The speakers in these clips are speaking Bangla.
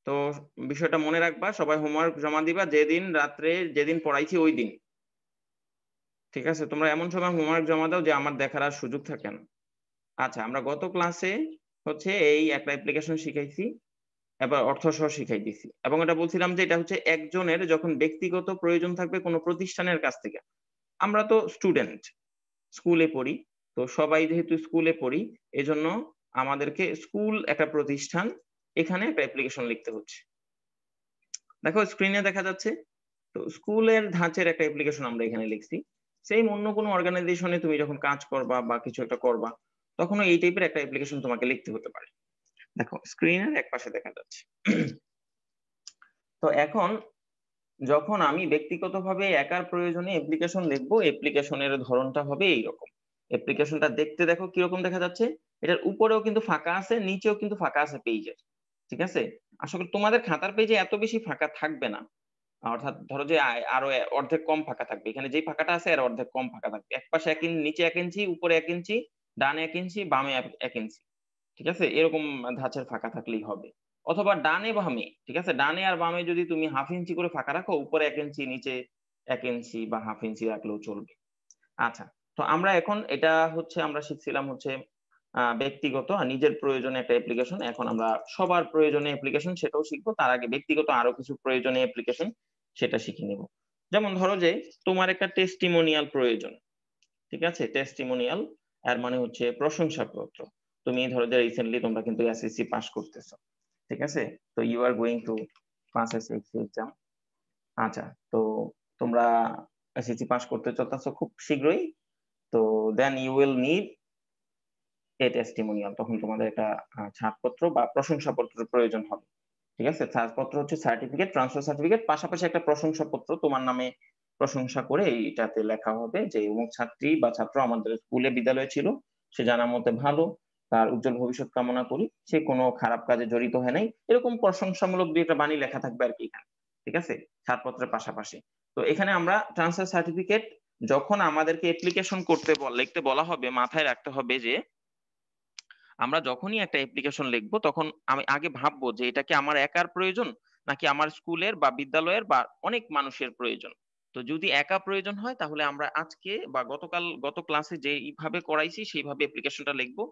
তো বিষয়টা মনে রাখবা, সবাই হোমওয়ার্ক জমা দিবা যেদিন রাত্রে যেদিন পড়াইছি ওই দিন। ঠিক আছে? তোমরা এমন সময় হোমওয়ার্ক জমা দাও যে আমার দেখার আর সুযোগ থাকে না। আচ্ছা, আমরা গত ক্লাসে হচ্ছে এই একটা অ্যাপ্লিকেশন শিখাইছি, এবার অর্থসহ শিখাই দিছি। এবং এটা বলছিলাম যে এটা হচ্ছে একজনের যখন ব্যক্তিগত প্রয়োজন থাকবে কোনো প্রতিষ্ঠানের কাছ থেকে। আমরা তো স্টুডেন্ট, স্কুলে পড়ি। তো সবাই যেহেতু স্কুলে পড়ি, এজন্য আমাদেরকে স্কুল একটা প্রতিষ্ঠান, এখানে একটা অ্যাপ্লিকেশন লিখতে হচ্ছে। দেখো স্ক্রিনে দেখা যাচ্ছে। তো স্কুলের ধাঁচের একটা অ্যাপ্লিকেশন আমরা এখানে লিখছি। সেইম অন্য কোনো অর্গানাইজেশনে তুমি যখন কাজ করবা বা কিছু একটা করবা, তখনও এই টাইপের একটা অ্যাপ্লিকেশন তোমাকে লিখতে হতে পারে। দেখো স্ক্রিনের একপাশে দেখা যাচ্ছে। তো এখন যখন আমি ব্যক্তিগতভাবে একার প্রয়োজনে অ্যাপ্লিকেশন লিখবো, অ্যাপ্লিকেশনের ধরনটা হবে এইরকম। অ্যাপ্লিকেশনটা দেখতে দেখো কিরকম দেখা যাচ্ছে। এটার উপরেও কিন্তু ফাঁকা আছে, নিচেও কিন্তু ফাঁকা আছে পেজের। ঠিক আছে? আশা করি তোমাদের খাতার পেজে এত বেশি ফাঁকা থাকবে না। অর্থাৎ ধরো যে আরো অর্ধেক কম ফাঁকা থাকবে। এখানে যেই ফাঁকাটা আছে এর অর্ধেক কম ফাঁকা থাকবে। একপাশে নিচে ১ ইঞ্চি, উপরে ১ ইঞ্চি, ডানে ১ ইঞ্চি, বামে ১ ইঞ্চি। ঠিক আছে? এরকম ধাঁচের ফাঁকা থাকলেই হবে। অথবা ডানে বামে, ঠিক আছে? ডানে আর বামে যদি তুমি 1/2 ইঞ্চি করে ফাঁকা রাখো, উপরে ১ ইঞ্চি, নিচে ১ ইঞ্চি বা 1/2 ইঞ্চি রাখলেও চলবে। আচ্ছা। তো আমরা এখন এটা হচ্ছে আমরা শিখছিলাম হচ্ছে ব্যক্তিগত আর নিজের প্রয়োজনে একটা অ্যাপ্লিকেশন। এখন আমরা সবার প্রয়োজনে অ্যাপ্লিকেশন সেটাও শিখবো। তার আগে ব্যক্তিগত আরো কিছু প্রয়োজনীয় অ্যাপ্লিকেশন সেটা শিখে নিব। যেমন ধরো যে তোমার একটা টেস্টিমোনিয়াল প্রয়োজন। ঠিক আছে? টেস্টিমোনিয়াল এর মানে হচ্ছে প্রশংসাপত্র। তুমি ধরো যে রিসেন্টলি তোমরা কিন্তু এসএসসি পাস করতেছো। ঠিক আছে? তো you are going to pass SSC exam. আচ্ছা, তো তোমরা এসএসসি পাস করতে চলতেছো খুব শীঘ্রই। তো then you will need a testimonial. তখন তোমাদের একটা ছাড়পত্র বা প্রশংসাপত্রের প্রয়োজন হবে। ঠিক আছে? ছাড়পত্র হচ্ছে সার্টিফিকেট, ট্রান্সফার সার্টিফিকেট, পাশাপাশি একটা প্রশংসাপত্র তোমার নামে প্রশংসা করে এইটাতে লেখা হবে যে অমুক ছাত্রী বা ছাত্র আমাদের স্কুলে বিদ্যালয়ে ছিল। সে জানার মতে ভালো। তার উজ্জ্বল ভবিষ্যৎ কামনা করি। সে কোনো খারাপ কাজে জড়িত হয় নাই। এরকম প্রশংসামূলক ২ একটা বাণী লেখা থাকবে আরকি এখানে। ঠিক আছে? ছাড়পত্রের পাশাপাশি। তো এখানে আমরা ট্রান্সফার সার্টিফিকেট যখন আমাদেরকে অ্যাপ্লিকেশন করতে লিখতে বলা হবে, মাথায় রাখতে হবে যে আমরা যখনই একটা অ্যাপ্লিকেশন লিখবো তখন আমি আগে ভাববো যে এটা কি আমার একার প্রয়োজন নাকি আমার স্কুলের বা বিদ্যালয়ের বা অনেক মানুষের প্রয়োজন। তো যদি একা প্রয়োজন হয় তাহলে আমরা আজকে বা গত ক্লাসে যেইভাবে করাইছি সেইভাবে অ্যাপ্লিকেশনটা লিখবো।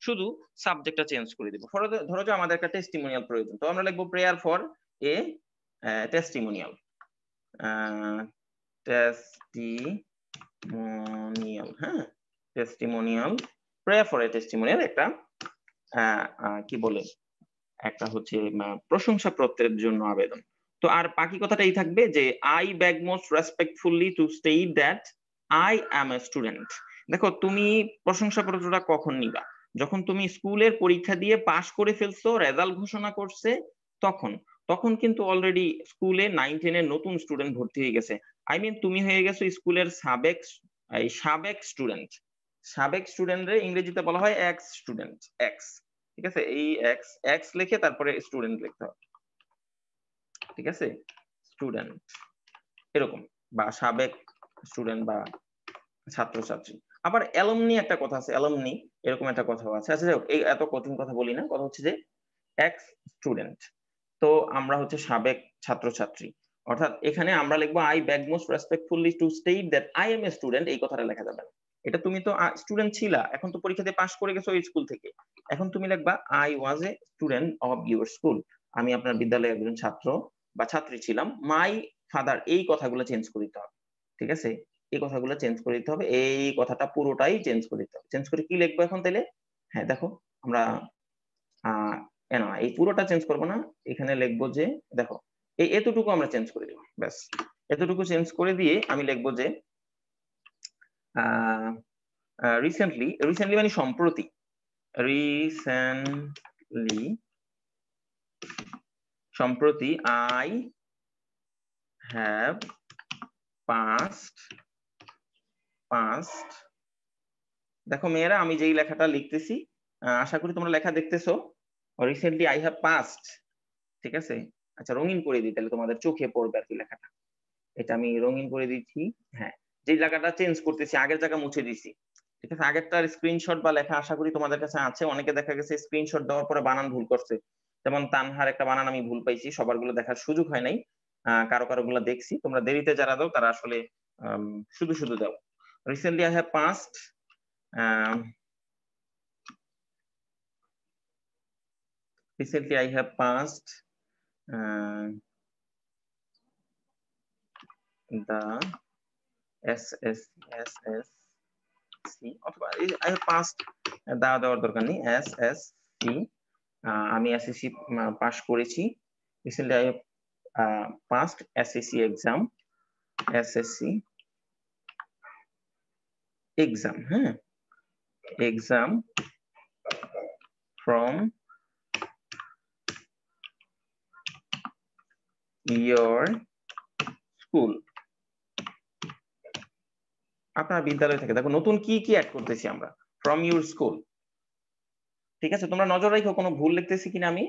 শুধু সাবজেক্টটা চেঞ্জ করে দিব। ধরো যে আমাদের একটা টেস্টিমোনিয়াল প্রয়োজন। তো আমরা লিখবো prayer for a testimonial. A testimonial, হ্যাঁ? Testimonial, prayer for a testimonial একটা আ আ কি বলে? একটা হচ্ছে প্রশংসাপত্রের জন্য আবেদন। তো আর বাকি কথাটা এই থাকবে যে I beg most respectfully to state that I am a student. দেখো তুমি প্রশংসাপত্রটা কখন নিবা? যখন তুমি স্কুলের পরীক্ষা দিয়ে পাস করে ফেলছো, রেজাল্ট ঘোষণা করছে তখন। তখন কিন্তু অলরেডি স্কুলে 9-10 এর নতুন স্টুডেন্ট ভর্তি হয়ে গেছে। I mean তুমি হয়ে গেছো স্কুলের সাবেক স্টুডেন্ট। সাবেক স্টুডেন্টরে ইংরেজিতে বলা হয় এক্স স্টুডেন্ট, এক্স। ঠিক আছে? এই এক্স লিখে তারপরে স্টুডেন্ট লিখতে হবে। ঠিক আছে? স্টুডেন্ট এরকম বা সাবেক স্টুডেন্ট বা ছাত্রছাত্রী। আবার অ্যালুমনি একটা কথা আছে, অ্যালুমনি এরকম একটা কথাও আছে। আচ্ছা যাই হোক, এই এত কঠিন কথা বলি না। কথা হচ্ছে যে এক্স স্টুডেন্ট। তো আমরা হচ্ছে সাবেক ছাত্রছাত্রী। অর্থাৎ এখানে আমরা লিখবো I beg most respectfully to state that I am a student, এই কথাটা লেখা যাবে না। এটা তুমি তো স্টুডেন্ট ছিলা। এখন তো পরীক্ষা দিয়ে পাস করে গেছো ওই স্কুল থেকে। এখন তুমি লিখবা I was a student of your school. আমি আপনার বিদ্যালয়ের একজন ছাত্র বা ছাত্রী ছিলাম। My father, এই কথাগুলো চেঞ্জ করে দিতে হবে। ঠিক আছে? এই কথাগুলো চেঞ্জ করে দিতে হবে। এই কথাটা পুরোটাই চেঞ্জ করে দিতে হবে। চেঞ্জ করে কি লিখবো এখন তাইলে? হ্যাঁ, দেখো আমরা আ না, এই পুরোটা চেঞ্জ করব না। এখানে লিখব যে দেখো এতটুকু আমরা চেঞ্জ করে দিব। ব্যাস। এতটুকু চেঞ্জ করে দিয়ে আমি লিখব যে আ আ রিসেন্টলি মানে সম্প্রতি। রিসেন্টলি সম্প্রতি I have passed। দেখো মেয়েরা আমি যেই লেখাটা লিখতেছি, আশা করি তোমরা লেখা দেখতেছো। Recently I have passed। ঠিক আছে? আচ্ছা রঙিন করে দিই তাহলে তোমাদের চোখে পড়বে আরকি লেখাটা। এটা আমি রঙিন করে দিচ্ছি। হ্যাঁ, যে জায়গাটা চেঞ্জ করতেছি, আগের জায়গা মুছে দিছি। ঠিক আছে? আগেরটার স্ক্রিনশট বা লেখা আশা করি তোমাদের কাছে আছে। অনেকে দেখা গেছে স্ক্রিনশট দেওয়ার পরে বানান ভুল করছে। যেমন তানহার একটা বানান আমি ভুল পাইছি, সবারগুলো দেখার সুযোগ হয় নাই, কারো কারো গুলো দেখছি। তোমরা দেরিতে যারা দাও তারা আসলে শুধু শুধু দাও। Recently I have passed, recently I have passed the SSC অথবা I have passed দেওয়ার দরকার নেই, SSC আমি SSC পাস করেছি। Recently I have passed SSC exam, SSC exam, হ্যাঁ, exam from your school, আপনার বিদ্যালয় থেকে। দেখো নতুন কি কি অ্যাড করতেছি আমরা, from your school, ঠিক আছে? তোমরা নজর রাখো কোনো ভুল লিখতেছি কিনা আমি।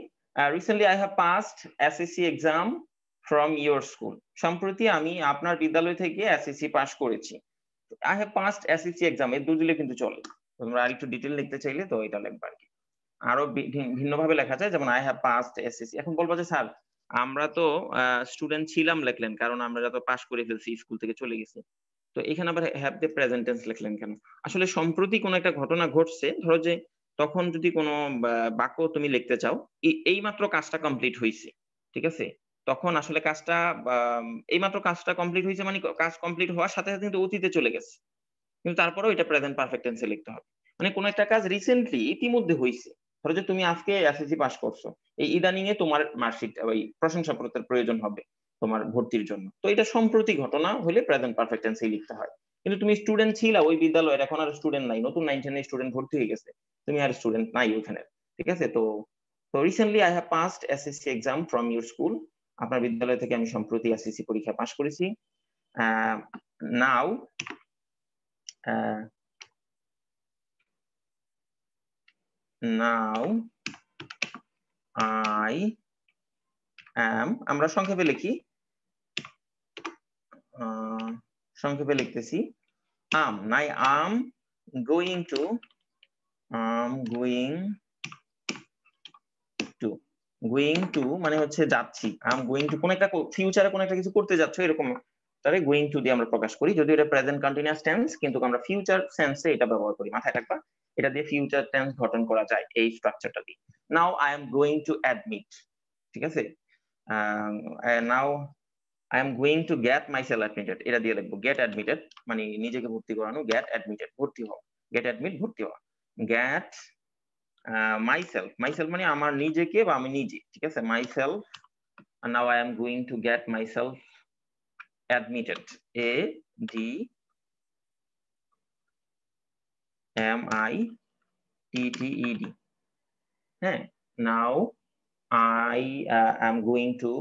Recently I have passed SSC exam from your school, সম্প্রতি আমি আপনার বিদ্যালয় থেকে এসএসসি পাস করেছি। I have passed SSC exam, এর দুই দিলে কিন্তু চলে। তোমরা আরেকটু ডিটেইল লিখতে চাইলে তো এটা লিখবা আর কি। আরো ভিন্নভাবে লেখা যায়, যেমন আই হ্যাভ পাসড এসএসসি। এখন বলবো যে স্যার আমরা তো স্টুডেন্ট ছিলাম লিখলেন, কারণ আমরা তো পাস করে ফেলছি, স্কুল থেকে চলে গেছি, তো এখানে আবার হ্যাভ দ্য প্রেজেন্ট টেন্স লিখলেন কেন? আসলে সম্প্রতি কোনো একটা ঘটনা ঘটছে, ধরো যে তখন যদি কোনো বাক্য তুমি লিখতে চাও, এই মাত্র কাজটা কমপ্লিট হইছে, ঠিক আছে? তখন আসলে কাজটা এইমাত্র কাজটা কমপ্লিট হইছে মানে কাজ কমপ্লিট হওয়ার সাথে সাথে কিন্তু অতীতে চলে গেছে, কিন্তু তারপরেও এটা প্রেজেন্ট পারফেক্ট টেন্সে লিখতে হবে। মানে কোন একটা কাজ রিসেন্টলি ইতিমধ্যে হইছে, ধরো যে তুমি আজকে এসএসসি পাস করছো, এই ইদানিং এ তোমার মার্কশিট ওই প্রশংসাপত্রের প্রয়োজন হবে তোমার ভর্তির জন্য, তো এটা সম্প্রতি ঘটনা হলে প্রেজেন্ট পারফেক্ট টেন্সেই লিখতে হয়। কিন্তু তুমি স্টুডেন্ট ছিলা ওই বিদ্যালয়ের, এখন আর স্টুডেন্ট নাই, নতুন 9 10 স্টুডেন্ট ভর্তি হয়ে গেছে, তুমি আর স্টুডেন্ট নাই ওখানে, ঠিক আছে? তো তো recently I have passed SSC exam from your school, আপনার বিদ্যালয় থেকে আমি সম্প্রতি এসএসসি পরীক্ষা পাস করেছি। নাও নাও আই অ্যাম, আমরা সংক্ষেপে লিখি, সংক্ষেপে লিখতেছি আম, নাই আম গোয়িং টু, গোয়িং টু মানে হচ্ছে যাচ্ছি, আম গোয়িং টু কোন একটা ফিউচারে কোন একটা কিছু করতে যাচ্ছ এরকম, তাহলে গোয়িং টু দিয়ে আমরা প্রকাশ করি, যদিও এটা প্রেজেন্ট কন্টিনিউয়াস টেন্স, কিন্তু আমরা ফিউচার সেন্সে এটা ব্যবহার করি, মাথায় রাখবা। এটা দিয়ে ফিউচার টেন্স গঠন করা যায় এই স্ট্রাকচারটা দিয়ে। নাও I am going to admit, ঠিক আছে? নাও I am going to get myself admitted, এটা দিয়ে লিখবো গেট অ্যাডমিটেড মানে নিজেকে ভর্তি করানো, গেট অ্যাডমিটেড ভর্তি হওয়া, গেট অ্যাডমিট ভর্তি হওয়া, গেট মাইসেলফ, মাইসেলফ মানে আমার নিজেকে বা আমি নিজে, ঠিক আছে? Myself, now I am going to get myself admitted, A D M I T T E D, হ্যাঁ। Now I am going to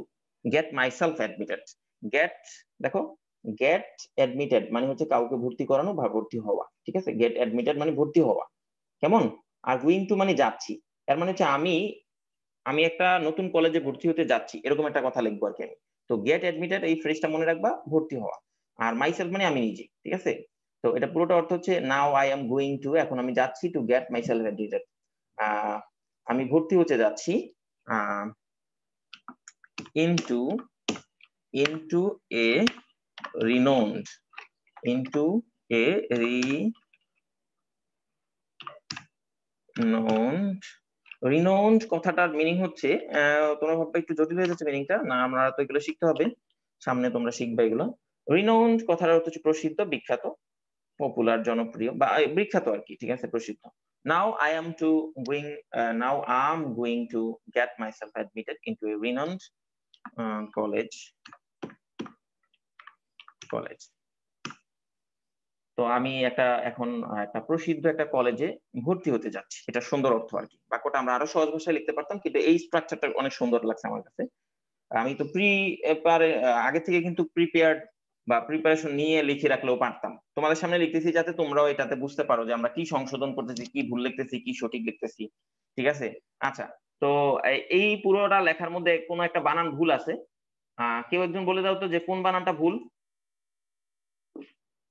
get myself admitted, get, দেখো গেট অ্যাডমিটেড মানে হচ্ছে কাউকে ভর্তি করানো বা ভর্তি হওয়া, ঠিক আছে? গেট অ্যাডমিটেড মানে ভর্তি হওয়া, কেমন? আর গোয়িং টু মানে যাচ্ছি, তার মানে হচ্ছে আমি আমি একটা নতুন কলেজে ভর্তি হতে যাচ্ছি, এরকম একটা কথা লিখবো আর কি আমি। তো গেট অ্যাডমিটেড এই ফ্রেজটা মনে রাখবা, ভর্তি হওয়া। আর মাইসেলফ মানে আমি নিজে, ঠিক আছে? তো এটা পুরোটা অর্থ হচ্ছে নাও আই এম গোয়িং টু, এখন আমি যাচ্ছি, টু গেট মাইসেলফ অ্যাডমিটেড, আমি ভর্তি হতে যাচ্ছি into into a renowned, into a renowned, renowned কথাটার মিনিং হচ্ছে, তোমরা ভাববে একটু জটিল হয়ে যাচ্ছে মিনিংটা, না আমরা তো এগুলো শিখতে হবে, সামনে তোমরা শিখবে এগুলো। রিনোন্ড কথার অর্থ হচ্ছে প্রসিদ্ধ, বিখ্যাত, পপুলার, জনপ্রিয় বা বিখ্যাত আর কি, ঠিক আছে? প্রসিদ্ধ। নাও I M two going, now I am going to get myself admitted into a renowned college, তো আমি এখন একটা প্রসিদ্ধ একটা কলেজে ভর্তি হতে যাচ্ছি, এটা সুন্দর অর্থ আর কি। বাক্যটা আমরা আরো সহজ ভাষায় লিখতে পারতাম, কিন্তু এই স্ট্রাকচারটা অনেক সুন্দর লাগছে আমার কাছে। আমি তো আগে থেকে কিন্তু প্রিপেয়ার্ড বা প্রিপারেশন নিয়ে লিখে রাখলেও পারতাম, তোমাদের সামনে লিখতেছি যাতে তোমরাও এটাতে বুঝতে পারো যে আমরা কি সংশোধন করতেছি, কি ভুল লিখতেছি, কি সঠিক লিখতেছি, ঠিক আছে? আচ্ছা, তো এই পুরোটা লেখার মধ্যে কোনো একটা বানান ভুল আছে, কেউ একজন বলে দাও তো যে কোন বানানটা ভুল,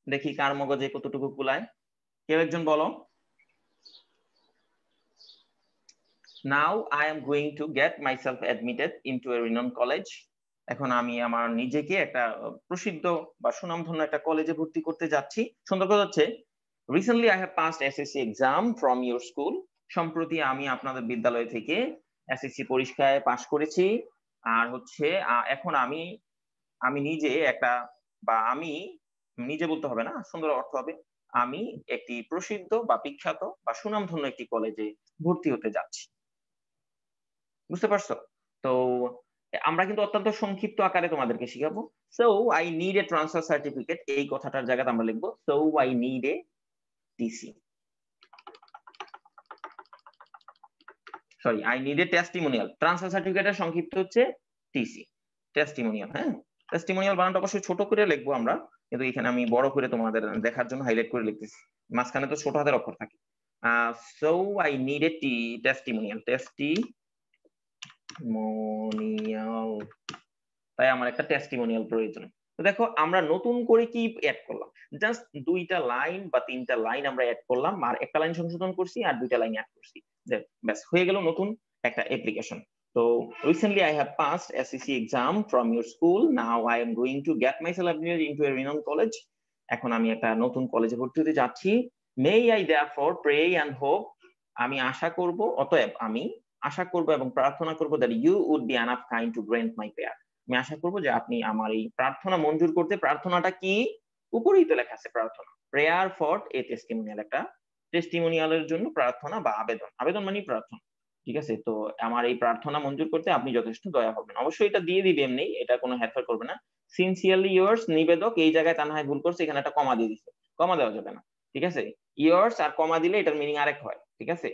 দেখি কার মগজে কতটুকু কুলায়, কেউ একজন বলো। Now I am going to get myself admitted into a renowned college. এখন আমি আমার নিজেকে একটা প্রসিদ্ধ বা সুনামধন্য একটা কলেজে ভর্তি করতে যাচ্ছি। সুন্দর কথা হচ্ছে recently I have passed SSC exam from your school. সম্প্রতি আমি আপনাদের বিদ্যালয় থেকে এসএসসি পরীক্ষায় পাশ করেছি। আর হচ্ছে এখন আমি আমি নিজে একটা বা আমি নিজে বলতে হবে না, সুন্দর অর্থ হবে আমি একটি প্রসিদ্ধ বা বিখ্যাত বা সুনামধন্য একটি কলেজে ভর্তি হতে যাচ্ছি। বুঝতে পারছো? তো আমরা কিন্তু অত্যন্ত সংক্ষিপ্ত আকারে তোমাদেরকে শিখাবো। So I need a transfer certificate, এই কথাটার জায়গাতে আমরা লিখবো so I need a TC. Sorry, I need a testimonial. Transfer সার্টিফিকেটের সংক্ষিপ্ত হচ্ছে টিসি, টেস্টিমোনিয়াল। হ্যাঁ, টেস্টিমোনিয়াল বানানটা অবশ্যই ছোট করে লিখবো আমরা, কিন্তু এখানে আমি বড় করে তোমাদের দেখার জন্য হাইলাইট করে লিখতেছি, মাঝখানে তো ছোট হাতের অক্ষর থাকে। So I need a testimonial, testimonial, তাই আমার একটা টেস্টিমোনিয়াল প্রয়োজন। তো দেখো আমরা নতুন করে কি অ্যাড করলাম, জাস্ট 2টা লাইন বা 3টা লাইন আমরা অ্যাড করলাম, আর একটা লাইন সংশোধন করছি আর 2টা লাইন অ্যাড করছি, ব্যাস হয়ে গেল নতুন একটা অ্যাপ্লিকেশন। তো recently I have passed SSC exam from your school. Now I am going to get myself admitted into a renowned college. এখন আমি একটা নতুন কলেজে ভর্তি হতে যাচ্ছি। May I therefore pray and hope, আমি আশা করব, অতএব আমি আশা করব এবং প্রার্থনা করব that you would be enough kind to grant my prayer. আমি আশা করব যে আপনি আমার এই প্রার্থনা মঞ্জুর করতে। প্রার্থনাটা কি? উপরেই তো লেখা আছে প্রার্থনা, প্রেয়ার ফর এ টেস্টিমোনিয়াল, একটা টেস্টিমোনিয়ালের জন্য প্রার্থনা বা আবেদন, আবেদন মানে প্রার্থনা। ঠিক আছে, তো আমার এই প্রার্থনা মঞ্জুর করতে আপনি যথেষ্ট দয়া হবেন। অবশ্যই এটা দিয়ে দিবে এমনি, এটা কোনো হেরফের করবে না। সিনসিয়ারলি ইয়োর্স নিবেদক, এই জায়গায় তানহায় ভুল করছে, এখানে একটা কমা দিয়ে দিচ্ছে, কমা দেওয়া যাবে না। ঠিক আছে, ইয়োর্স আর কমা দিলে এটার মিনিং আরেক হয়। ঠিক আছে,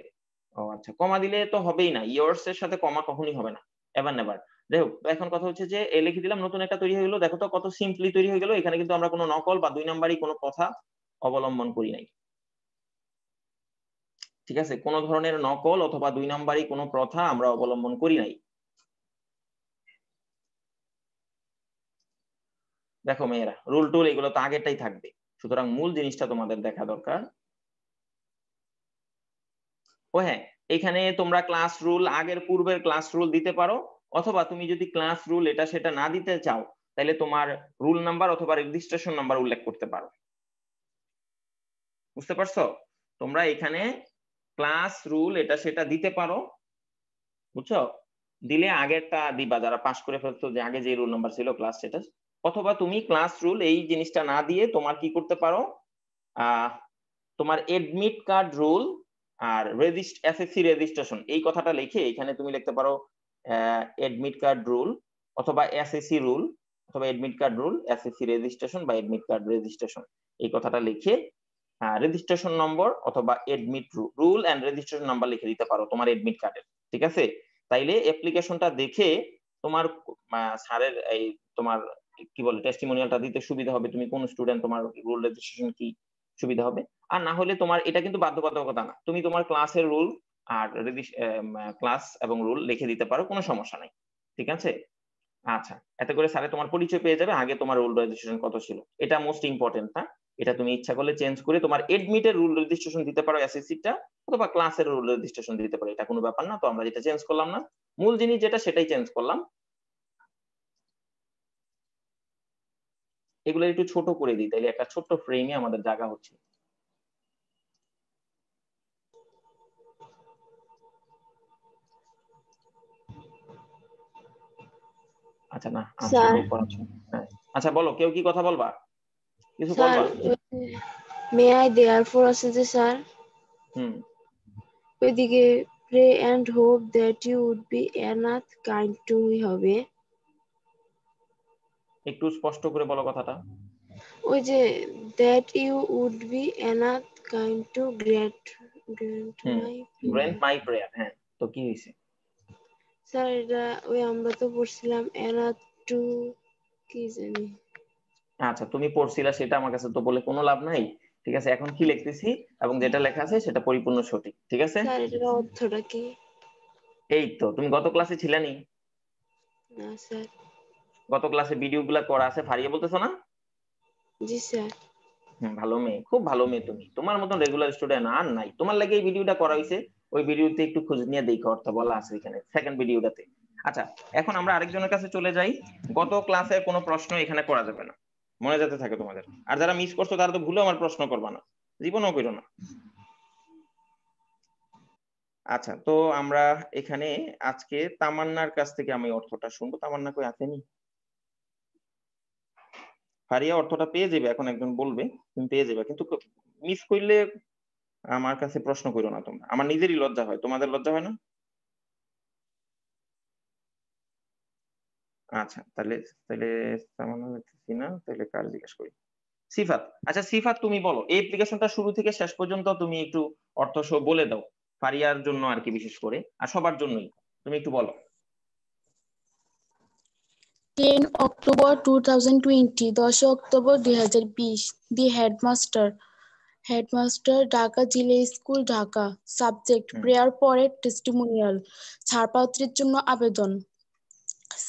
ও আচ্ছা, কমা দিলে তো হবেই না, ইয়োর্স এর সাথে কমা কখনোই হবে না, এভার নেভার। যাই হোক, এখন কথা হচ্ছে যে এ লিখে দিলাম, নতুন একটা তৈরি হয়ে গেল। দেখো তো কত সিম্পলি তৈরি হয়ে গেল। এখানে কিন্তু আমরা কোনো নকল বা 2 নাম্বারই কোনো কথা অবলম্বন করি নাই। ঠিক আছে, কোনো ধরনের নকল অথবা 2 নাম্বারই কোনো প্রথা আমরা অবলম্বন করি নাই। দেখো মেয়েরা, রুল টুল এগুলো তো আগেরটাই থাকবে, সুতরাং মূল জিনিসটা তোমাদের দেখা দরকার। ও হ্যাঁ, এখানে তোমরা ক্লাস রুল, আগের পূর্বের ক্লাস রুল দিতে পারো, অথবা তুমি যদি ক্লাস রুল এটা সেটা না দিতে চাও তাহলে তোমার রুল নাম্বার অথবা রেজিস্ট্রেশন নাম্বার উল্লেখ করতে পারো। বুঝতে পারছো? তোমরা এখানে ক্লাস রুল এটা সেটা দিতে পারো, বুঝছো? দিলে আগেরটা দিবা, যারা পাস করে ফেলতো, যে আগে যে রুল নাম্বার ছিল ক্লাস সেটা। অথবা তুমি ক্লাস রুল এই জিনিসটা না দিয়ে তোমার কি করতে পারো, তোমার এডমিট কার্ড রুল আর এসএসসি রেজিস্ট্রেশন, এই কথাটা লিখে এখানে তুমি লিখতে পারো এডমিট কার্ড রুল অথবা এসএসসি রুল অথবা admit card roll SSC registration বা এডমিট কার্ড রেজিস্ট্রেশন, এই কথাটা লিখে রেজিস্ট্রেশন নম্বর অথবা admit roll and registration number লিখে দিতে পারো তোমার এডমিট কার্ডের। ঠিক আছে, তাইলে অ্যাপ্লিকেশনটা দেখে তোমার স্যারের এই তোমার কি বলে টেস্টিমোনিয়ালটা দিতে সুবিধা হবে, তুমি কোন স্টুডেন্ট, তোমার রুল রেজিস্ট্রেশন কি সুবিধা হবে। আর না হলে তোমার এটা কিন্তু বাধ্যবাধকতা না, তুমি তোমার ক্লাসের রুল আর ক্লাস এবং রুল লিখে দিতে পারো, কোনো সমস্যা নাই। ঠিক আছে, আচ্ছা, এতে করে স্যারে তোমার পরিচয় পেয়ে যাবে আগে তোমার রুল রেজিস্ট্রেশন কত ছিল, এটা মোস্ট ইম্পর্টেন্ট না। এটা তুমি ইচ্ছা করলে চেঞ্জ করে তোমার এডমিটের রুল রেজিস্ট্রেশন দিতে পারো এসএসসিটা, অথবা ক্লাসের রুল রেজিস্ট্রেশন দিতে পারো, এটা কোনো ব্যাপার না। তো আমরা যেটা চেঞ্জ করলাম না, মূল জিনিস যেটা সেটাই চেঞ্জ করলাম। এগুলো একটু ছোট করে দিই, তাইলে একটা ছোট্ট ফ্রেমে আমাদের জায়গা হচ্ছে। আচ্ছা, না আচ্ছা, স্যার, পড়াচ্ছো, হ্যাঁ আচ্ছা, বলো, কেউ কি কথা বলবা, কিছু স্যার, বলবা? মে আই দেয়ারফর আছে যে স্যার, হুম, ওইদিকে pray and hope that you would be enough kind to me হবে। একটু স্পষ্ট করে বলো কথাটা। ওই যে that you would be enough kind to great hmm, my. Grant my prayer, হ্যাঁ, তো কি হয়েছে? স্যার এটা ওই আমরা তো পড়ছিলাম এনাথ টু কি জানি। আচ্ছা, তুমি পড়ছিলা সেটা আমার কাছে তো বলে কোনো লাভ নাই। ঠিক আছে, এখন কি লিখতেছি এবং যেটা লেখা আছে সেটা পরিপূর্ণ সঠিক। ঠিক আছে, স্যার এটার অর্থটা কি? এই তো তুমি গত ক্লাসে ছিলানি, না স্যার। গত ক্লাসে ভিডিও গুলা করা আছে, ফারিয়ে বলতেছো না? জি স্যার। ভালো মেয়ে, খুব ভালো মেয়ে তুমি, তোমার মতন রেগুলার স্টুডেন্ট আর নাই, তোমার লাগে এই ভিডিওটা করা হয়েছে। ওই ভিডিওতে একটু খোঁজ নিয়ে দেখো, অর্থ বলা আছে এখানে সেকেন্ড ভিডিওটাতে। আচ্ছা, এখন আমরা আরেকজনের কাছে চলে যাই। গত ক্লাসে কোনো প্রশ্ন এখানে করা যাবে না, মনে যেতে থাকে তোমাদের। আর যারা মিস করছো তারা তো ভুলেও আমার প্রশ্ন করবা না, জীবনও করো না। আচ্ছা, তো আমরা এখানে আজকে তামান্নার কাছ থেকে আমি অর্থটা শুনবো। তামান্না কই আসেনি? ফারিয়া অর্থটা পেয়ে যাবে, এখন একজন বলবে, তুমি পেয়ে যাবে, কিন্তু মিস করলে আমার কাছে প্রশ্ন করো না তোমরা, আমার নিজেরই লজ্জা হয়, তোমাদের লজ্জা হয় না? আচ্ছা, তাহলে তাহলে তামান্না দেখতেছি না, তাহলে কার জিজ্ঞেস করি? সিফাত। আচ্ছা সিফাত, তুমি বলো এই অ্যাপ্লিকেশনটা শুরু থেকে শেষ পর্যন্ত তুমি একটু অর্থ সহ বলে দাও, ফারিয়ার জন্য আর কি, বিশেষ করে আর সবার জন্যই, তুমি একটু বলো। 10 October 2020, 10 October 2020, the headmaster, Dhaka জিলা স্কুল, ঢাকা। সাবজেক্ট প্রেয়ার পরে টেস্টিমোনিয়াল, ছাড়পত্রের জন্য আবেদন।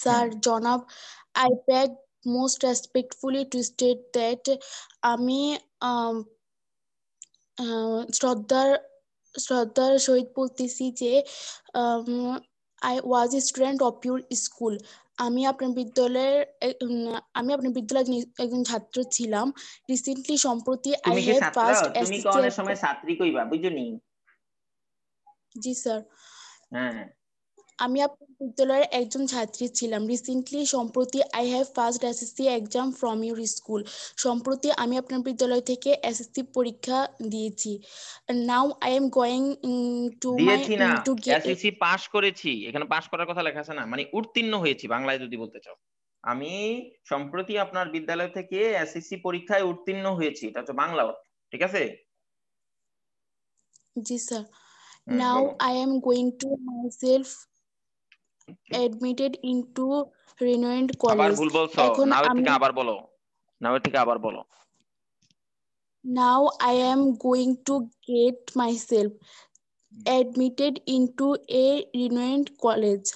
স্যার জনাব, I beg most respectfully to state that আমি শ্রদ্ধার সহিত বলতেছি যে I was a student of your school. আমি আপনার বিদ্যালয়ের একজন ছাত্র ছিলাম। রিসেন্টলি সম্প্রতি I তুমি কি have ছাত্র? passed তুমি কি SSC অনেক সময় ছাত্রী কইবা, বুঝনি? জি স্যার, হ্যাঁ, আমি আপনার বিদ্যালয়ের একজন ছাত্রী ছিলাম। রিসেন্টলি সম্প্রতি I have passed SSC exam from your school. সম্প্রতি আমি আপনার বিদ্যালয় থেকে এসএসসি পরীক্ষা দিয়েছি। Now I am going to my দিয়েছি না, to get a SSC pass করেছি, এখানে পাস করার কথা লেখা আছে না, মানে উত্তীর্ণ হয়েছি বাংলায় যদি বলতে চাও। আমি সম্প্রতি আপনার বিদ্যালয় থেকে এসএসসি পরীক্ষায় উত্তীর্ণ হয়েছি, এটা হচ্ছে বাংলা অর্থ, ঠিক আছে? জি স্যার। Now বলো। I am going to myself admitted into renowned আবার college. ভুল বলছো, এখন নাওয়ের আমি থেকে আবার বলো, নাওয়ের থেকে আবার বলো। Now I am going to get myself admitted into a renowned college.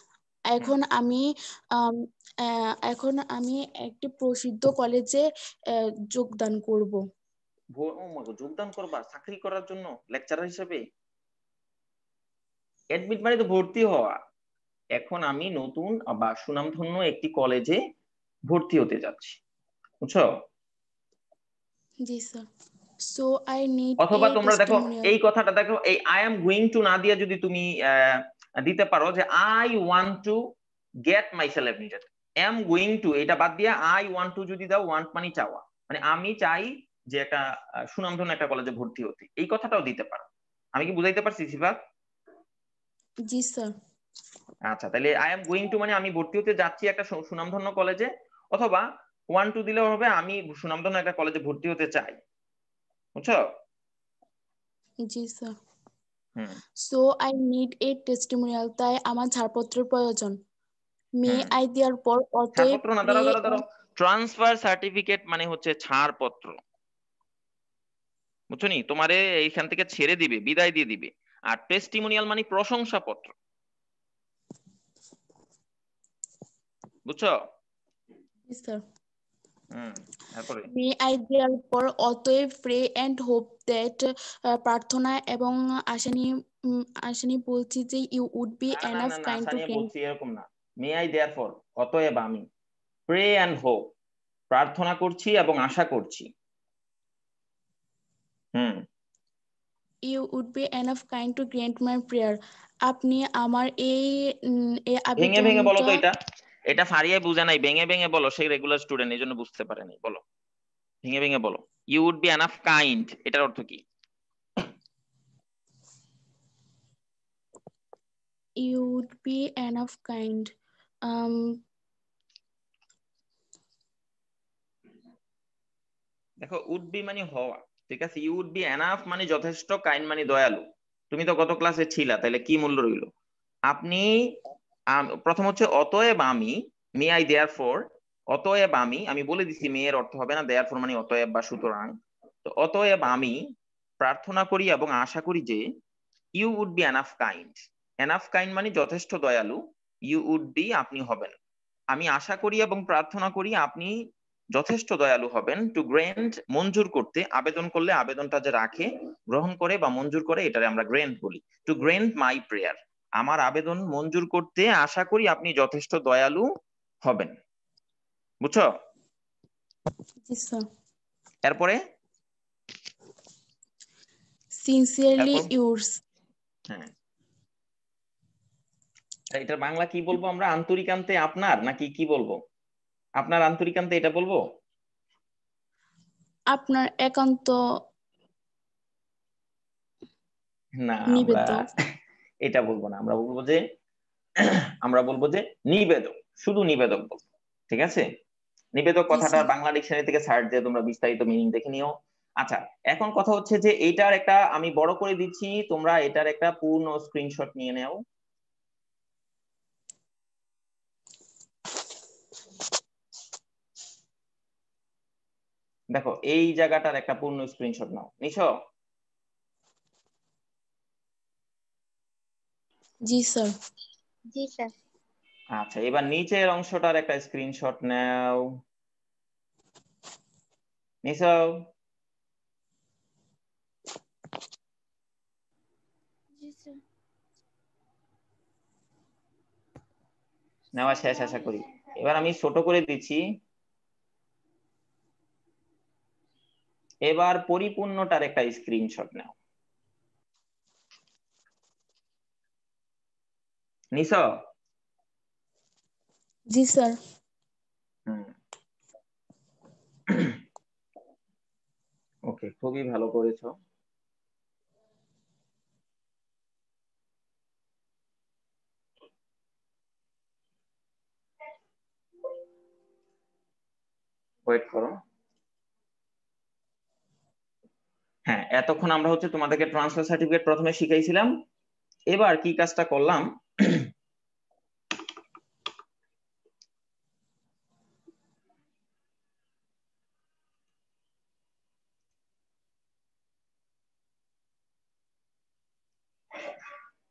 এখন আমি একটি প্রসিদ্ধ কলেজে যোগদান করব। যোগদান করবা চাকরি করার জন্য লেকচারার হিসেবে? এডমিট মানে তো ভর্তি হওয়া। এখন আমি নতুন বা সুনামধন্য একটি কলেজে ভর্তি হতে যাচ্ছি, বুঝছো? জি sir. So I need a অথবা তোমরা দেখো টেস্টিমোনিয়াল। এই কথাটা, দেখো এই আই এম গোয়িং টু না দিয়ে যদি তুমি দিতে পারো যে I want to get myself admitted, M going two এটা বাদ দিয়ে আই ওয়ান্ট টু যদি দাও, ওয়ান্ট মানে চাওয়া, মানে আমি চাই যে একটা সুনামধন্য একটা কলেজে ভর্তি হতে, এই কথাটাও দিতে পারো। আমি কি বুঝাইতে পারছি সিফাত? জি স্যার। আচ্ছা, তাহলে আই এম গোয়িং টু মানে আমি ভর্তি হতে যাচ্ছি একটা সুনামধন্য কলেজে, অথবা ওয়ান টু দিলেও হবে, আমি সুনামধন্য একটা কলেজে ভর্তি হতে চাই, বুঝছো? জি sir. Hmm so I need a testimonial, তাই আমার ছাড়পত্রের প্রয়োজন। মে হুম আই দেওয়ার পর অতএব ছাড়পত্র না, দাঁড়াও দাঁড়াও দাঁড়াও, ট্রান্সফার সার্টিফিকেট মানে হচ্ছে ছাড়পত্র, বুঝছো নি? তোমারে এইখান থেকে ছেড়ে দিবে, বিদায় দিয়ে দিবে। আর টেস্টিমোনিয়াল মানে প্রশংসাপত্র, বুঝছো? স্যার। তারপরে মে আই দেওয়ার পর অতএব প্রে এন্ড হোপ দ্যাট, প্রার্থনা এবং আশা নিয়ে বলছি যে ইউ উড বি না না এনাফ না না, কাইন্ড টু সানিয়া গ্র্যান্ট। বলছি এরকম না। মে আই দেয়ারফর, অতএব আমি, প্রে অ্যান্ড হোপ প্রার্থনা করছি এবং আশা করছি। Hmm you would be enough kind to grant my prayer. আপনি আমার এই ভেঙে ভেঙে বলো আবেদনটা। তো, এটা এটা ফারিয়ায় বুঝে নাই, ভেঙে ভেঙে বলো, সেই রেগুলার স্টুডেন্ট এই জন্য বুঝতে পারেনি, বলো ভেঙে ভেঙে বলো। You would be enough kind, এটার অর্থ কি? You would be enough kind, দেখো উড বি মানে হওয়া, ঠিক আছে? ইউ উড বি এনাফ মানে যথেষ্ট, কাইন্ড মানে দয়ালু। তুমি তো গত ক্লাসে ছিলা, তাহলে কি মূল্য রইলো? আপনি প্রথম হচ্ছে অতএব আমি, মে আই দেয়ারফর, অতএব আমি বলে দিছি মেয়ের অর্থ হবে না, দেয়ারফর মানে অতএব বা সুতরাং। তো অতএব আমি প্রার্থনা করি এবং আশা করি যে you would be enough kind, enough kind মানে যথেষ্ট দয়ালু, ইউ উড বি আপনি হবেন। আমি আশা করি এবং প্রার্থনা করি আপনি যথেষ্ট দয়ালু হবেন, টু গ্র্যান্ট মঞ্জুর করতে, আবেদন করলে আবেদনটা যে রাখে, গ্রহণ করে বা মঞ্জুর করে, এটারে আমরা গ্র্যান্ট বলি। টু গ্র্যান্ট মাই প্রেয়ার, আমার আবেদন মঞ্জুর করতে আশা করি আপনি যথেষ্ট দয়ালু হবেন। বুঝছো? জি স্যার। এরপরে সিনসিয়ারলি ইউরস। হ্যাঁ, এটার বাংলা কি বলবো আমরা? আন্তরিকান্তে আপনার, নাকি কি বলবো? আপনার আন্তরিকান্তে এটা বলবো? আপনার একান্ত না, আমরা নিবেদক। এটা বলবো না, আমরা বলবো যে নিবেদক, শুধু নিবেদক বলবো। ঠিক আছে? নিবেদক কথাটা বাংলা ডিকশনারি থেকে সার্চ দিয়ে তোমরা বিস্তারিত মিনিং দেখে নিও। আচ্ছা, এখন কথা হচ্ছে যে এইটার একটা আমি বড় করে দিচ্ছি, তোমরা এটার একটা পূর্ণ স্ক্রিনশট নিয়ে নাও। দেখো এই জায়গাটার একটা পূর্ণ স্ক্রিনশট নাও, নিছো? জি স্যার। জি স্যার। আচ্ছা, এবার নিচের অংশটার একটা স্ক্রিনশট নাও, নিছো? জি স্যার। নেওয়া শেষ আশা করি। এবার আমি ছোট করে দিচ্ছি, এবার পরিপূর্ণটার একটা স্ক্রিনশট নাও, নিছো? জি স্যার। ওকে, খুবই ভালো করেছো। ওয়েট করো। হ্যাঁ, এতক্ষণ আমরা হচ্ছে তোমাদেরকে ট্রান্সফার সার্টিফিকেট প্রথমে শিখাইছিলাম, এবার কি কাজটা করলাম,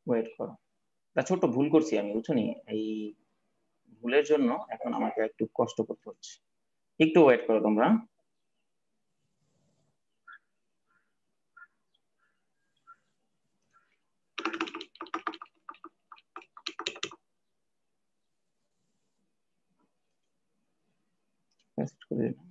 ওয়েট করো, একটা ছোট্ট ভুল করছি আমি, বুঝছো নি? এই ভুলের জন্য এখন আমাকে একটু কষ্ট করতে হচ্ছে, একটু ওয়েট করো তোমরা। Test করে দিলাম।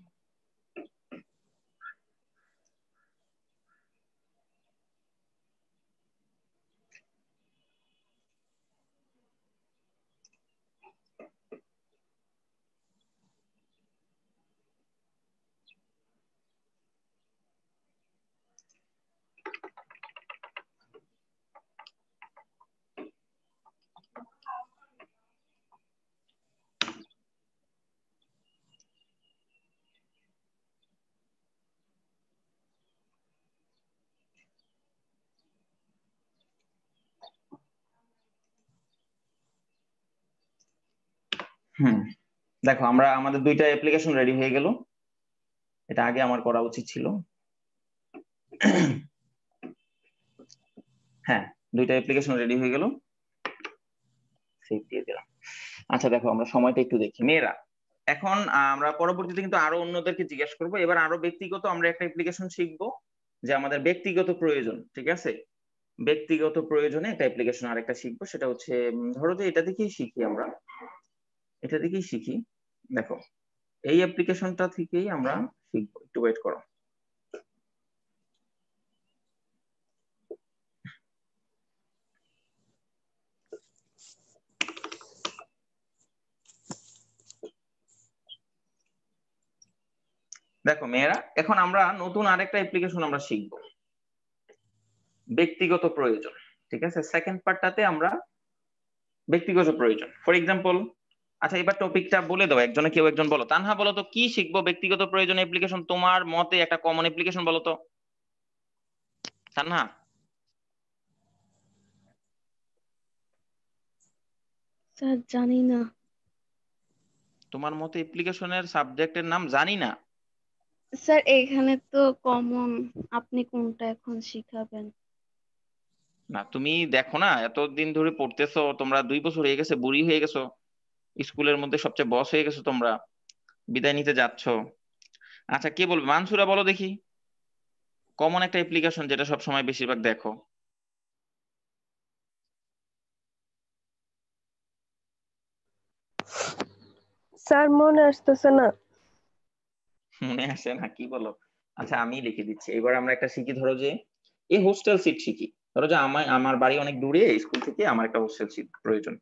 দেখো আমরা আমাদের দুইটা অ্যাপ্লিকেশন রেডি হয়ে গেল, এটা আগে আমার করা উচিত ছিল। হ্যাঁ, দুইটা অ্যাপ্লিকেশন রেডি হয়ে গেল, সেভ দিয়ে দিলাম। আচ্ছা দেখো, আমরা সময়টা একটু দেখি মেয়েরা। এখন আমরা পরবর্তীতে কিন্তু আরো অন্যদেরকে জিজ্ঞেস করবো, এবার আরো ব্যক্তিগত আমরা একটা অ্যাপ্লিকেশন শিখবো, যে আমাদের ব্যক্তিগত প্রয়োজন, ঠিক আছে? ব্যক্তিগত প্রয়োজনে একটা অ্যাপ্লিকেশন আরেকটা শিখবো, সেটা হচ্ছে ধরো যে এটা থেকেই শিখি আমরা, এটা থেকেই শিখি। দেখো এই অ্যাপ্লিকেশনটা থেকেই আমরা শিখবো, একটু ওয়েট করো। দেখো মেয়েরা, এখন আমরা নতুন আরেকটা অ্যাপ্লিকেশন আমরা শিখবো, ব্যক্তিগত প্রয়োজন। ঠিক আছে, সেকেন্ড পার্টটাতে আমরা ব্যক্তিগত প্রয়োজন, ফর এক্সাম্পল। আচ্ছা, এবার টপিকটা বলে দাও, একজনে কেউ একজন বলো। তানহা বলো তো, কি শিখবো ব্যক্তিগত প্রয়োজন অ্যাপ্লিকেশন, তোমার মতে একটা কমন অ্যাপ্লিকেশন বলো তো তানহা। স্যার জানি না। তোমার মতে অ্যাপ্লিকেশনের সাবজেক্টের নাম জানি না? স্যার এখানে তো কমন, আপনি কোনটা এখন শিখাবেন? না, তুমি দেখো না, এতদিন ধরে পড়তেছো তোমরা, 2 বছর হয়ে গেছে, বুড়ি হয়ে গেছো, স্কুলের মধ্যে সবচেয়ে বস হয়ে গেছো তোমরা, বিদায় নিতে যাচ্ছ, আচ্ছা, কে বলবে? মানসুরা বলো দেখি, কমন একটা অ্যাপ্লিকেশন যেটা সব সময় বেশিরভাগ দেখো। স্যার মনে আসতেছে না। মনে আসে না, কি বলো? আচ্ছা, আমি লিখে দিচ্ছি। এবার আমরা একটা শিখি, ধরো যে এই হোস্টেল সিট শিখি। ধরো যে আমার বাড়ি অনেক দূরে, স্কুল থেকে আমার একটা হোস্টেল সিট প্রয়োজন।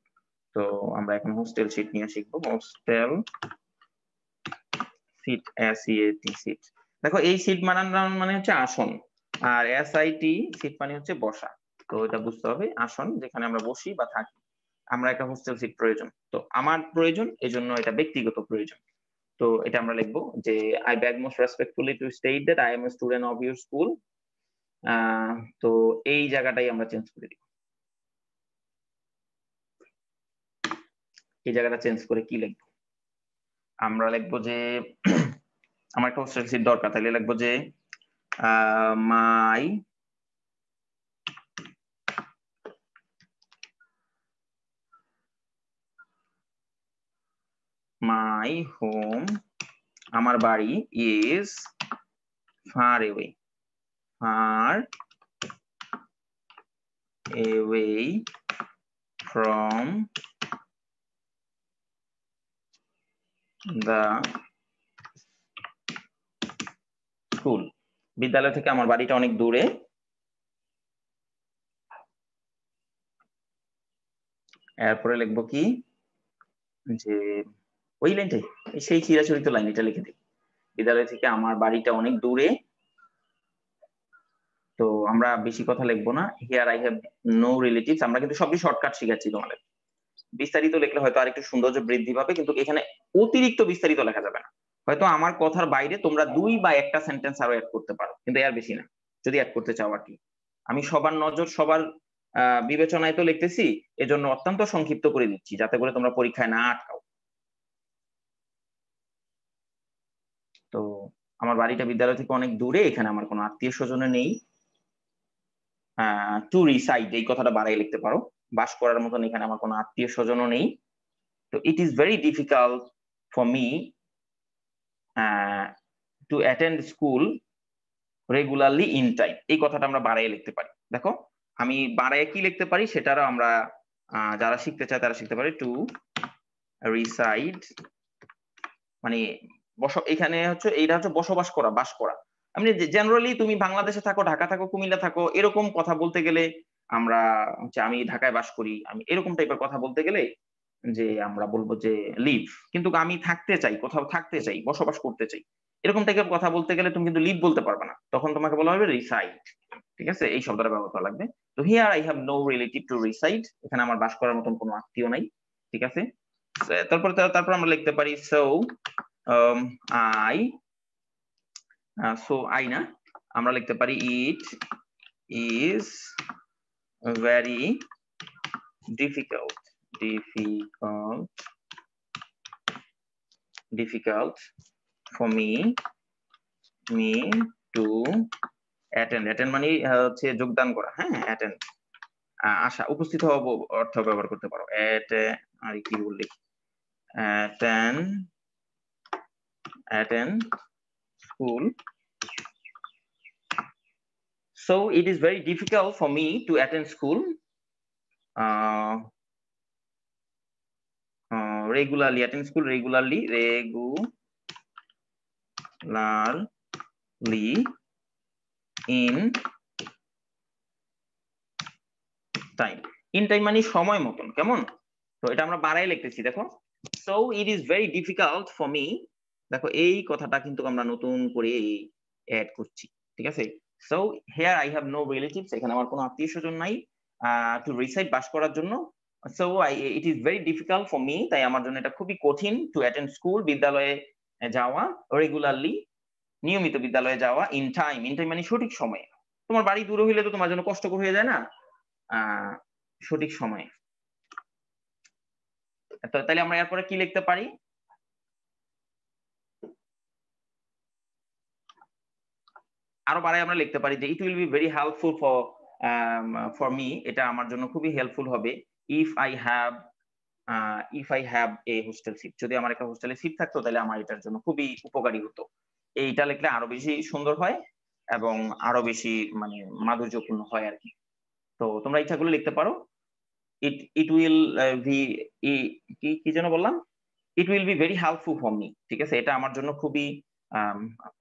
তো আমরা এখন হোস্টেল সিট নিয়ে শিখবো। Hostel seat, SEAT seat. দেখো এই সিট মানে হচ্ছে আসন, আর SIT সিট মানে হচ্ছে বসা। তো এটা বুঝতে হবে, আসন যেখানে আমরা বসি বা থাকি। আমরা একটা হোস্টেল সিট প্রয়োজন, তো আমার প্রয়োজন, এজন্য এটা ব্যক্তিগত প্রয়োজন। তো এটা আমরা লিখবো যে I beg most respectfully to state that I M a student of your school. তো এই জায়গাটাই আমরা চেঞ্জ করে দিব। এই জায়গাটা চেঞ্জ করে কি লিখবো? আমরা লিখবো যে আমার একটা হোস্টেল সিট দরকার, তাহলে লিখবো যে মাই হোম, আমার বাড়ি, is far away, far away from the school. বিদ্যালয় থেকে আমার বাড়িটা অনেক দূরে। এরপরে লিখবো কি, যে ওই লাইনটাই, সেই চিরাচরিত লাইন, এটা লিখে দিই। বিদ্যালয় থেকে আমার বাড়িটা অনেক দূরে। তো আমরা বেশি কথা লিখবো না। Here I have no relatives, আমরা কিন্তু সবই শর্টকাট শিখাচ্ছি তোমাদের। বিস্তারিত লিখলে হয়তো আরেকটু সৌন্দর্য বৃদ্ধি পাবে, কিন্তু এখানে অতিরিক্ত বিস্তারিত লেখা যাবে না। হয়তো আমার কথার বাইরে তোমরা 2 বা 1টা সেন্টেন্স আরো অ্যাড করতে পারো, কিন্তু এর বেশি না, যদি অ্যাড করতে চাও আর কি। আমি সবার নজর, সবার বিবেচনায় তো লিখতেছি, এজন্য অত্যন্ত সংক্ষিপ্ত করে দিচ্ছি, যাতে করে তোমরা পরীক্ষায় না আটকাও। তো আমার বাড়িটা বিদ্যালয় থেকে অনেক দূরে, এখানে আমার কোনো আত্মীয় স্বজন নেই। টু রিসাইড, এই কথাটা বাড়াই লিখতে পারো, বাস করার মতন এখানে আমার কোনো আত্মীয় স্বজনও নেই। তো it is very difficult for me to attend school regularly in time, এই কথাটা আমরা বাড়াই লিখতে পারি। দেখো আমি বাড়াই কি লিখতে পারি সেটারও আমরা যারা শিখতে চায় তারা শিখতে পারে। টু রিসাইড মানে এখানে হচ্ছে, এইটা হচ্ছে বসবাস করা, বাস করা। আমি জেনারেলি তুমি বাংলাদেশে থাকো, ঢাকা থাকো, কুমিল্লা থাকো, এরকম কথা বলতে গেলে আমরা হচ্ছে আমি ঢাকায় বাস করি, আমি এরকম টাইপের কথা বলতে গেলে যে আমরা বলবো যে লিভ। কিন্তু আমি থাকতে চাই, কোথাও থাকতে চাই, বসবাস করতে চাই, এরকম টাইপের কথা বলতে গেলে তুমি কিন্তু লিভ বলতে পারবে না, তখন তোমাকে বলা হবে রিসাইড। ঠিক আছে, এই শব্দটা ব্যবহার করা লাগবে। তো here I have no relative to reside, এখানে আমার বাস করার মতন কোনো আত্মীয় নাই। ঠিক আছে, তারপর আমরা লিখতে পারি সো আই না, আমরা লিখতে পারি it is very difficult for me to attend মানে হচ্ছে যোগদান করা, হ্যাঁ, attend আসা, উপস্থিত হওয়া অর্থ ব্যবহার করতে পারো। আর কি বললি, attend school. So it is very difficult for me to attend school regularly, attend school regularly in time. in time মানে সময় মতন, কেমন? তো এটা আমরা বাড়াই লিখতেছি, দেখো so it is very difficult for me, দেখো এই কথাটা কিন্তু আমরা নতুন করে অ্যাড করছি। ঠিক আছে, so here I have no relatives, এখানে আমার কোনো আত্মীয় স্বজন নাই to reside, বাস করার জন্য। so it is very difficult for me, তাই আমার জন্য এটা খুবই কঠিন to attend school, বিদ্যালয়ে যাওয়া, regularly নিয়মিত বিদ্যালয়ে যাওয়া, in time মানে সঠিক সময়ে। তোমার বাড়ি দূরে হইলে তো তোমার জন্য কষ্টকর হয়ে যায় না, সঠিক সময়ে। তাহলে আমরা এরপরে কি লিখতে পারি, আরো বাড়াই আমরা লিখতে পারি যে it will be very helpful for me, এটা আমার জন্য খুবই হেল্পফুল হবে if I have a hostel seat, যদি আমার একটা হোস্টেলে সিট থাকতো তাহলে আমার এটার জন্য খুবই উপকারী হতো। এইটা লিখলে আরো বেশি সুন্দর হয় এবং আরো বেশি মানে মাধুর্যপূর্ণ হয় আর কি। তো তোমরা ইচ্ছাগুলো লিখতে পারো। ইট উইল বি কি যেন বললাম, ইট will be very helpful for me, ঠিক আছে, এটা আমার জন্য খুবই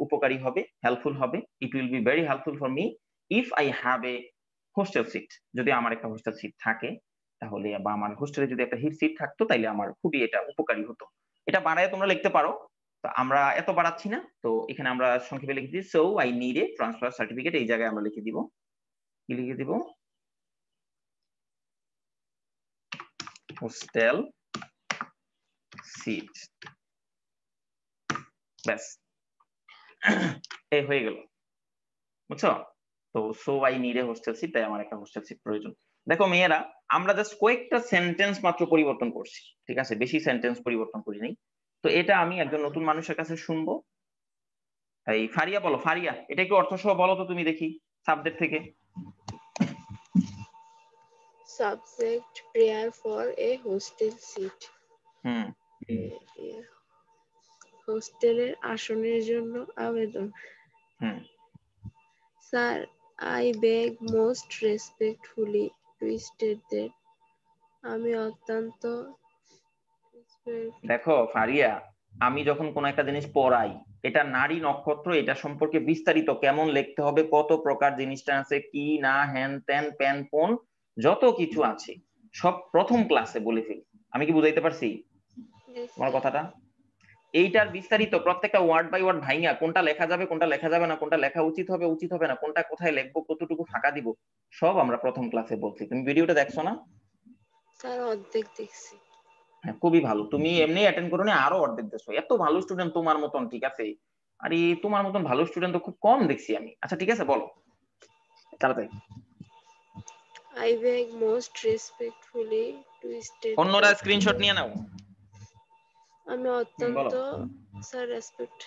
উপকারী হবে, হেল্পফুল হবে। It will be very helpful for me if I have a hostel seat, যদি আমার একটা হোস্টেল সিট থাকে তাহলে, বা আমার হোস্টেলে যদি একটা সিট থাকতো তাইলে আমার খুবই এটা উপকারী হতো। এটা বাড়ায় তোমরা লিখতে পারো, তো আমরা এত বাড়াচ্ছি না, তো এখানে আমরা সংক্ষেপে লিখে দিই so I need a transfer certificate, এই জায়গায় আমরা লিখে দিব, কি লিখে দিব, হোস্টেল সিট, ব্যাস এই হয়ে গেল, বুঝছো? তো so I need a hostel seat, তাই আমার একটা হোস্টেল সিট প্রয়োজন। দেখো মেয়েরা, আমরা জাস্ট কয়েকটা সেন্টেন্স মাত্র পরিবর্তন করছি, ঠিক আছে, বেশি সেন্টেন্স পরিবর্তন করি নাই। তো এটা আমি একজন নতুন মানুষের কাছে শুনবো। এই ফারিয়া বলো, ফারিয়া এটা একটু অর্থ সহ বলো তো তুমি দেখি সাবজেক্ট থেকে। Subject prayer for a hostel seat. হোস্টেলের আসনের জন্য আবেদন। Sir, I beg most respectfully to state that, আমি অত্যন্ত দেখো ফারিয়া, আমি যখন কোন একটা জিনিস পড়াই, এটা নারী নক্ষত্র, এটা সম্পর্কে বিস্তারিত কেমন লিখতে হবে, কত প্রকার জিনিসটা আছে, কি না হ্যান ত্যান প্যান পোন যত কিছু আছে সব প্রথম ক্লাসে বলে ফেলি। আমি কি বুঝাইতে পারছি তোমার কথাটা? এইটার বিস্তারিত প্রত্যেকটা ওয়ার্ড বাই ওয়ার্ড ভাইঙা কোনটা লেখা যাবে, কোনটা লেখা যাবে না, কোনটা লেখা উচিত হবে, উচিত হবে না, কোনটা কোথায় লিখবো, কতটুকু ফাঁকা দিব, সব আমরা প্রথম ক্লাসে বলছি। তুমি ভিডিওটা দেখছো না? স্যার অর্ধেক দেখছি। খুবই ভালো, তুমি এমনি অ্যাটেন্ড করো না, আরো অর্ধেক দেখছো, এত ভালো স্টুডেন্ট তোমার মতন, ঠিক আছে? আরে তোমার মতন ভালো স্টুডেন্ট তো খুব কম দেখছি আমি। আচ্ছা ঠিক আছে, বলো তাড়াতাড়ি। I beg most respectfully to state অন্যরা that স্ক্রিনশট নিয়ে নাও। আমি অত্যন্ত বলো। স্যার রেসপেক্ট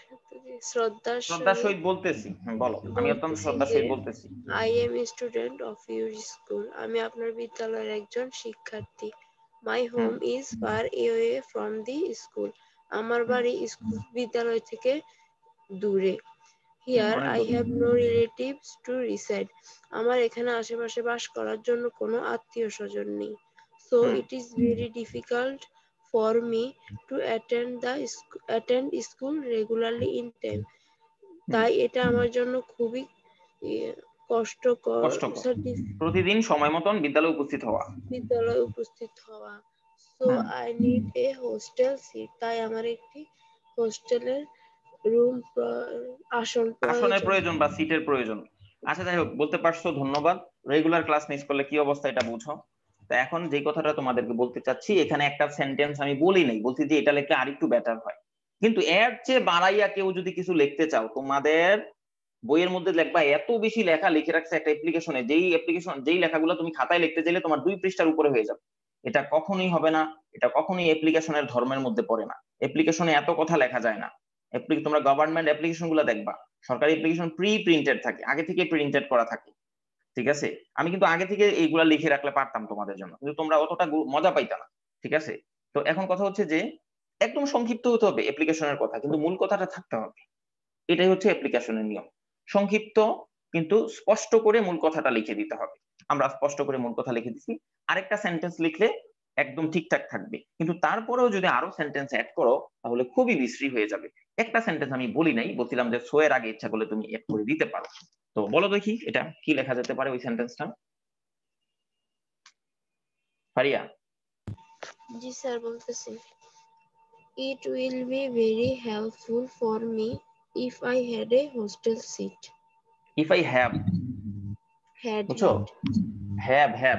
শ্রদ্ধার শ্রদ্ধার সহিত সহিত বলতেছি, বলো। আমি অত্যন্ত বলতেছি শ্রদ্ধার যে সহিত বলতেছি। I am a student of your school, আমি আপনার বিদ্যালয়ের একজন শিক্ষার্থী। My home is far away from the school, আমার বাড়ি বিদ্যালয় থেকে দূরে। Here অনেক I দূরে। have no relatives to reside, আমার এখানে আশেপাশে বাস করার জন্য কোনো আত্মীয় স্বজন নেই। So it is very difficult for me to attend school regularly in time, তাই এটা আমার জন্য খুবই কষ্টকর প্রতিদিন সময় মতন বিদ্যালয়ে উপস্থিত হওয়া। বিদ্যালয়ে উপস্থিত হওয়া। So I need a hostel seat, তাই আমার একটি হোস্টেলের রুম আসনের প্রয়োজন বা সিটের প্রয়োজন। আচ্ছা যাই হোক, বলতে পারছো, ধন্যবাদ। রেগুলার ক্লাস মিস করলে কি অবস্থা এটা বুঝো। তো এখন যে কথাটা তোমাদেরকে বলতে চাচ্ছি, এখানে একটা সেন্টেন্স আমি বলি নাই, বলছি যে এটা লিখলে আরেকটু বেটার হয়, কিন্তু এর চেয়ে বাড়াইয়া কেউ যদি কিছু লিখতে চাও, তোমাদের বইয়ের মধ্যে লিখবা, এত বেশি লেখা লিখে রাখছে একটা অ্যাপ্লিকেশনে, যেই লেখাগুলো তুমি খাতায় লিখতে চাইলে তোমার 2 পৃষ্ঠার উপরে হয়ে যাবে। এটা কখনোই হবে না, এটা কখনোই অ্যাপ্লিকেশনের ধর্মের মধ্যে পড়ে না। অ্যাপ্লিকেশনে এত কথা লেখা যায় না। তোমরা গভর্নমেন্ট অ্যাপ্লিকেশন গুলো দেখবা, সরকারি অ্যাপ্লিকেশন প্রিন্টেড থাকে, আগে থেকে প্রিন্টেড করা থাকে, ঠিক আছে? আমি কিন্তু আগে থেকে এইগুলা লিখে রাখলে পারতাম তোমাদের জন্য, কিন্তু তোমরা অতটা মজা পাইতা না, ঠিক আছে? তো এখন কথা হচ্ছে যে একদম সংক্ষিপ্ত হতে হবে অ্যাপ্লিকেশনের কথা, কিন্তু মূল কথাটা থাকতে হবে। এটাই হচ্ছে অ্যাপ্লিকেশনের নিয়ম, সংক্ষিপ্ত কিন্তু স্পষ্ট করে মূল কথাটা লিখে দিতে হবে। আমরা স্পষ্ট করে মূল কথা লিখে দিছি, আরেকটা সেন্টেন্স লিখলে একদম ঠিকঠাক থাকবে, কিন্তু তারপরেও যদি আরো সেন্টেন্স অ্যাড করো তাহলে খুবই বিশ্রী হয়ে যাবে। একটা সেন্টেন্স আমি বলি নাই, বলছিলাম যে সো এর আগে ইচ্ছা করলে তুমি অ্যাড করে দিতে পারো। তো বলো দেখি এটা কি লেখা যেতে পারে ওই সেন্টেন্সটা, ফারিয়া? জি স্যার বলতেছি। It will be very helpful for me if I had a hostel seat. If I have, বুঝছো? হ্যাভ হ্যাভ,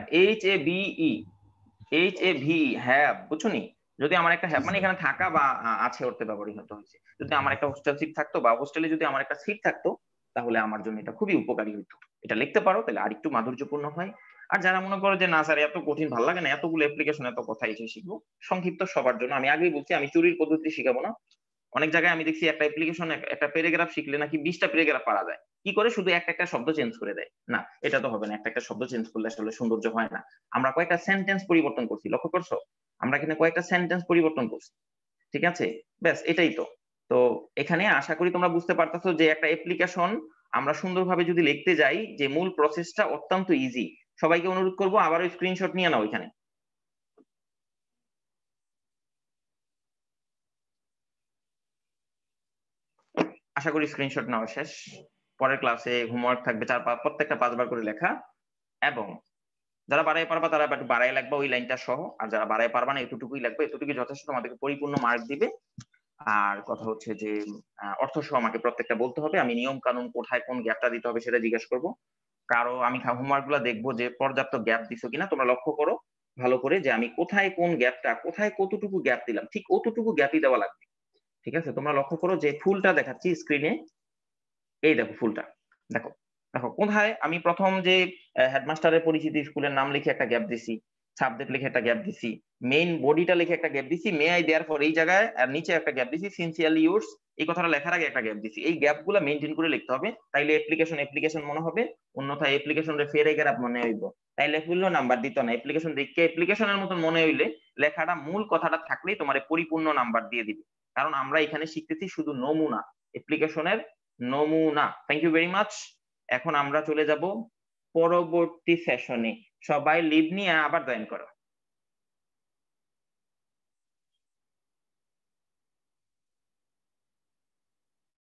বুঝছো নি? যদি আমার একটা হ্যাভ মানে এখানে থাকা বা আছে অর্থে ব্যবহৃত হয়েছে। যদি আমার একটা হোস্টেল সিট থাকতো বা হোস্টেলে যদি আমার একটা সিট থাকতো তাহলে আমার জন্য এটা খুবই উপকারী হতো। এটা লিখতে পারো তাহলে আরেকটু মাধুর্যপূর্ণ হয়। আর যারা মনে করো যে না স্যার এত কঠিন ভালো লাগে না, এতগুলো অ্যাপ্লিকেশন এত কথা এসে শিখবো, সংক্ষিপ্ত সবার জন্য। আমি আগেই বলছি আমি চুরির পদ্ধতি শিখাবো না। অনেক জায়গায় আমি দেখছি একটা অ্যাপ্লিকেশন একটা প্যারাগ্রাফ শিখলে নাকি 20টা প্যারাগ্রাফ পারা যায়। কি করে? শুধু একটা একটা শব্দ চেঞ্জ করে দেয়। না, এটা তো হবে না, একটা একটা শব্দ চেঞ্জ করলে আসলে সৌন্দর্য হয় না। আমরা কয়েকটা সেন্টেন্স পরিবর্তন করছি, লক্ষ্য করছো? আমরা এখানে কয়েকটা সেন্টেন্স পরিবর্তন করছি, ঠিক আছে? ব্যাস এটাই তো। তো এখানে আশা করি তোমরা বুঝতে পারতেছো যে একটা অ্যাপ্লিকেশন আমরা সুন্দরভাবে যদি লিখতে যাই, যে মূল প্রসেসটা অত্যন্ত ইজি। সবাইকে অনুরোধ করবো আবারও স্ক্রিনশট নিয়ে নাও এখানে। আশা করি স্ক্রিনশট নেওয়া শেষ। পরের ক্লাসে হোমওয়ার্ক থাকবে প্রত্যেকটা 5 বার করে লেখা, এবং যারা বাড়াই পারবা তারা একটু বাড়াই লাগবে ওই লাইনটা সহ, আর যারা বাড়াই পারবা না এতটুকুই লাগবে, এতটুকুই যথেষ্ট, তোমাদেরকে পরিপূর্ণ মার্ক দিবে। আর কথা হচ্ছে যে অর্থ সহ আমাকে প্রত্যেকটা বলতে হবে, আমি নিয়ম কানুন কোথায় কোন গ্যাপটা দিতে হবে সেটা জিজ্ঞেস করবো। কারো আমি হোমওয়ার্ক গুলো দেখবো যে পর্যাপ্ত গ্যাপ দিছো কিনা, তোমরা লক্ষ্য করো ভালো করে যে আমি কোথায় কোন গ্যাপটা, কোথায় কতটুকু গ্যাপ দিলাম, ঠিক অতটুকু গ্যাপই দেওয়া লাগবে। ঠিক আছে, তোমরা লক্ষ্য করো যে ফুলটা দেখাচ্ছি স্ক্রিনে, এই দেখো ফুলটা, দেখো দেখো কোথায় আমি প্রথম যে হেডমাস্টারের পরিচিতি স্কুলের নাম লিখে একটা গ্যাপ দিছি, সাবজেক্ট লিখে একটা গ্যাপ দিছি, মেইন বডিটা লিখে একটা গ্যাপ দিছি, মে আই দেয়ার ফর এই জায়গায়, আর নিচে একটা গ্যাপ দিছি, সিনসিয়ারলি ইয়োর্স এই কথাটা লেখার আগে একটা গ্যাপ দিছি। এই গ্যাপগুলো মেইনটেইন করে লিখতে হবে, তাইলে অ্যাপ্লিকেশন মনে হবে, অন্যথায় অ্যাপ্লিকেশন রে ফেরে গ্যাপ মনে হইব, তাইলে ফুল নাম্বার দিত না। অ্যাপ্লিকেশন দেখে অ্যাপ্লিকেশনের মতন মনে হইলে লেখাটা মূল কথাটা থাকলেই তোমার পরিপূর্ণ নাম্বার দিয়ে দিবে, কারণ আমরা এখানে শিখতেছি শুধু নমুনা, অ্যাপ্লিকেশনের নমুনা। Thank you very much. এখন আমরা চলে যাব পরবর্তী সেশনে। সবাই লিভ নিয়ে আবার জয়েন করো।